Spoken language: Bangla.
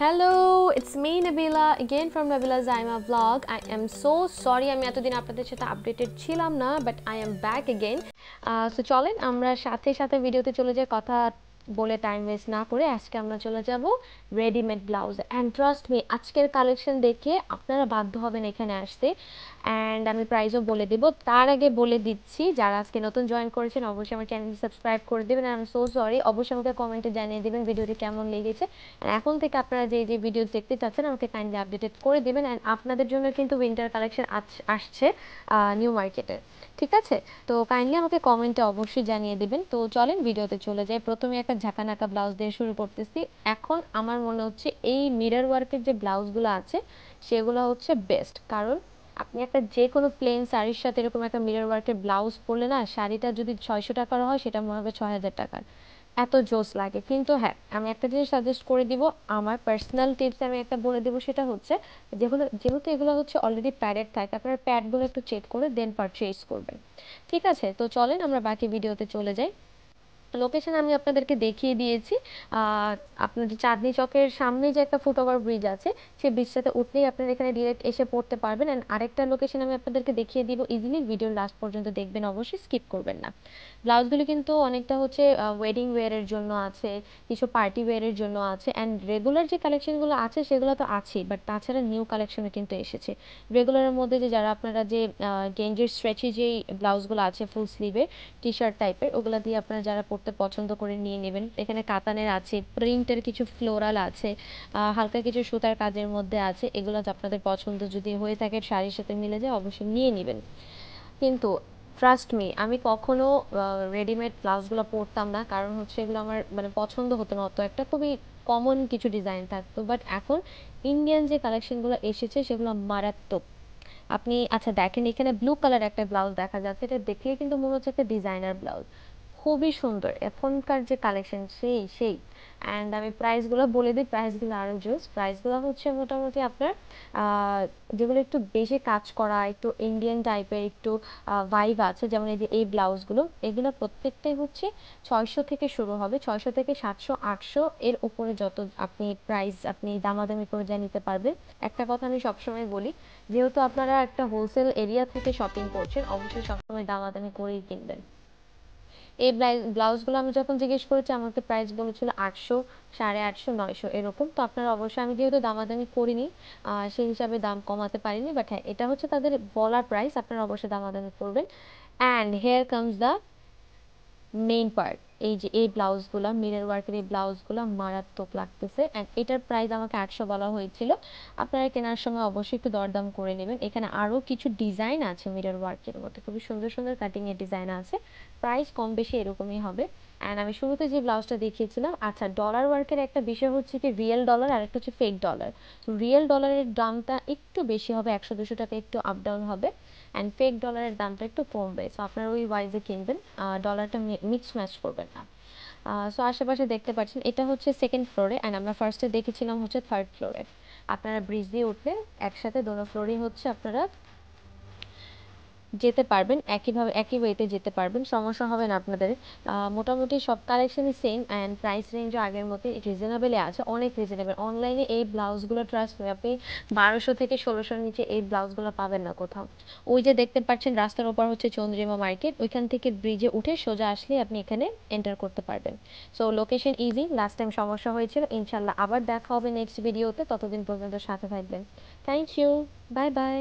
Hello, it's me Nabila again from Nabila Zaima vlog. I am so sorry আমি এতদিন আপনাদের সাথে আপডেটেড ছিলাম না, but I am back again. So চলেন আমরা সাথে সাথে ভিডিওতে চলে যাই, কথা বলে টাইম ওয়েস্ট না করে আজকে আমরা চলে যাব readymade blouse. And trust me, আজকের কালেকশন দেখে আপনারা বাধ্য হবেন এখানে আসতে। অ্যান্ড আমি প্রাইসও বলে দেব, তার আগে বলে দিচ্ছি যারা আজকে নতুন জয়েন করেছেন অবশ্যই আমার চ্যানেলটি সাবস্ক্রাইব করে দেবেন। আই এম সো সরি, অবশ্যই আমাকে কমেন্টে জানিয়ে দেবেন ভিডিওটি কেমন লেগেছে। এখন থেকে আপনারা যে যে ভিডিও দেখতে চাচ্ছেন আমাকে কাইন্ডলি আপডেটেড করে দেবেন। অ্যান্ড আপনাদের জন্য কিন্তু উইন্টার কালেকশন আসছে নিউ মার্কেটে, ঠিক আছে? তো কাইন্ডলি আমাকে কমেন্টে অবশ্যই জানিয়ে দেবেন। তো চলেন ভিডিওতে চলে যাই। প্রথমে একটা ঝাঁকানাকা ব্লাউজ দিয়ে শুরু করতেছি। এখন আমার মনে হচ্ছে এই মিরর ওয়ার্কের যে ব্লাউজগুলো আছে সেগুলো হচ্ছে বেস্ট, কারণ আপনি একটা যে কোনো প্লেন শাড়ির সাথে এরকম একটা মিরর ওয়ার্কের ব্লাউজ পরলে না, শাড়িটা যদি 600 টাকার হয় সেটা মনে হবে 6000 টাকার, এত জোস লাগে। কিন্তু হ্যাঁ, আমি একটা জিনিস সাজেস্ট করে দিব, আমার পার্সোনাল টিপস আমি একটা বলে দিব, সেটা হচ্ছে যেহেতু এগুলো হচ্ছে অলরেডি প্যাডেড থাকে, আপনারা প্যাডগুলো একটু চেক করে দেন পারচেজ করবেন, ঠিক আছে? তো চলেন আমরা বাকি ভিডিওতে চলে যাই। লোকেশন আমি আপনাদেরকে দেখিয়ে দিয়েছি। আপনাদের চাঁদনী চকের সামনে যে একটা ফুটওভার ব্রিজ আছে, সেই ব্রিজটাতে উঠলেই আপনারা এখানে ডিরেক্ট এসে পড়তে পারবেন। অ্যান্ড আরেকটা লোকেশন আমি আপনাদেরকে দেখিয়ে দিব, ইজিলি ভিডিওর লাস্ট পর্যন্ত দেখবেন, অবশ্যই স্কিপ করবেন না। ব্লাউজগুলো কিন্তু অনেকটা হচ্ছে ওয়েডিং ওয়্যারের জন্য আছে, কিছু পার্টি ওয়্যারের জন্য আছে। অ্যান্ড রেগুলার যে কালেকশনগুলো আছে সেগুলো তো আছেই, বাট তাছাড়া নিউ কালেকশনও কিন্তু এসেছে। রেগুলারের মধ্যে যে যারা আপনারা যে গেঞ্জির স্ট্রেচি যেই ব্লাউজগুলো আছে ফুল স্লিভের টি শার্ট টাইপের, ওগুলা দিয়ে আপনারা যারা পড়তে পছন্দ করে নিয়ে নেবেন। এখানে কাতানের আছে, প্রিন্টের কিছু ফ্লোরাল আছে, হালকা কিছু সুতার কাজের মধ্যে আছে। এগুলো আপনাদের পছন্দ যদি হয়ে থাকে, শাড়ির সাথে মিলে যায়, অবশ্যই নিয়ে নেবেন। কিন্তু ট্রাস্ট মি, আমি কখনো রেডিমেড ব্লাউজগুলো পরতাম না, কারণ হচ্ছে এগুলো আমার মানে পছন্দ হতো না, অত একটা খুবই কমন কিছু ডিজাইন থাকতো। বাট এখন ইন্ডিয়ান যে কালেকশনগুলো এসেছে সেগুলো মারাত্মক। আপনি আচ্ছা দেখেন, এখানে ব্লু কালার একটা ব্লাউজ দেখা যাচ্ছে, এটা দেখলে কিন্তু মনে হচ্ছে একটা ডিজাইনার ব্লাউজ, খুবই সুন্দর। এখনকার যে কালেকশন সেই অ্যান্ড আমি প্রাইসগুলো বলে দিই, প্রাইসগুলো আরও জোস। প্রাইসগুলো হচ্ছে মোটামুটি আপনার যেগুলো একটু বেশি কাজ করা, একটু ইন্ডিয়ান টাইপের একটু ভাইব আছে, যেমন এই যে এই ব্লাউজগুলো, এগুলো প্রত্যেকটাই হচ্ছে 600 থেকে শুরু হবে, 600 থেকে 700 800 এর উপরে যত আপনি প্রাইস আপনি দামাদামি করে যা নিতে পারবেন। একটা কথা আমি সবসময় বলি, যেহেতু আপনারা একটা হোলসেল এরিয়া থেকে শপিং করছেন, অবশ্যই সবসময় দামাদামি করেই কিনবেন। এই ব্লাউজগুলো আমি যখন জিজ্ঞেস করেছি আমাকে প্রাইস বলেছিল 800, 850, 900 এরকম। তো আপনারা অবশ্যই, আমি যেহেতু দামাদামি করিনি সেই হিসাবে দাম কমাতে পারিনি, বাট হ্যাঁ এটা হচ্ছে তাদের বলার প্রাইস, আপনারা অবশ্যই দামাদামি করবেন। And hair comes the main part, এই যে এই ব্লাউজগুলো, মিরর ওয়ার্কের এই ব্লাউজগুলো মারাত্মক লাগতেছে। অ্যান্ড এটার প্রাইস আমাকে 800 বলা হয়েছিল। আপনারা কেনার সময় অবশ্যই একটু দরদাম করে নেবেন। এখানে আরও কিছু ডিজাইন আছে মিরর ওয়ার্কের মধ্যে, খুবই সুন্দর সুন্দর কাটিংয়ের ডিজাইন আছে। প্রাইস কম বেশি এরকমই হবে। অ্যান্ড আমি শুরুতে যে ব্লাউজটা দেখিয়েছিলাম, আচ্ছা ডলার ওয়ার্কের একটা বিষয় হচ্ছে কি, রিয়েল ডলার আর একটা হচ্ছে ফেক ডলার। রিয়েল ডলারের দামটা একটু বেশি হবে, 100-200 টাকা একটু আপ ডাউন হবে। অ্যান্ড ফেক ডলারের দামটা একটু কমবে, সো আপনারা ওই ওয়াইজে কিনবেন, ডলারটা মিক্স ম্যাচ করবেন না। সো আশেপাশে দেখতে পাচ্ছেন এটা হচ্ছে সেকেন্ড ফ্লোরে, অ্যান্ড আমরা ফার্স্টে দেখেছিলাম হচ্ছে থার্ড ফ্লোরে। আপনারা ব্রিজ দিয়ে উঠলে একসাথে দোনো ফ্লোরেই হচ্ছে আপনারা যেতে পারবেন, একইভাবে একই ওয়েতে যেতে পারবেন, সমস্যা হবে না আপনাদের। মোটামুটি সব কালেকশনই সেম, অ্যান্ড প্রাইস রেঞ্জও আগের মতোই রিজনেবলই আছে, অনেক রিজনেবল। অনলাইনে এই ব্লাউজগুলো ট্রাস্ট মি, আপনি 1200 থেকে 1600-র নিচে এই ব্লাউজগুলো পাবেন না কোথাও। ওই যে দেখতে পাচ্ছেন রাস্তার ওপর হচ্ছে চন্দ্রিমা মার্কেট, ওইখান থেকে ব্রিজে উঠে সোজা আসলে আপনি এখানে এন্টার করতে পারবেন। So location easy, last time সমস্যা হয়েছিল, ইনশাল্লাহ আবার দেখা হবে নেক্সট ভিডিওতে, ততদিন পর্যন্ত সাথে থাকবেন। Thank you, bye by.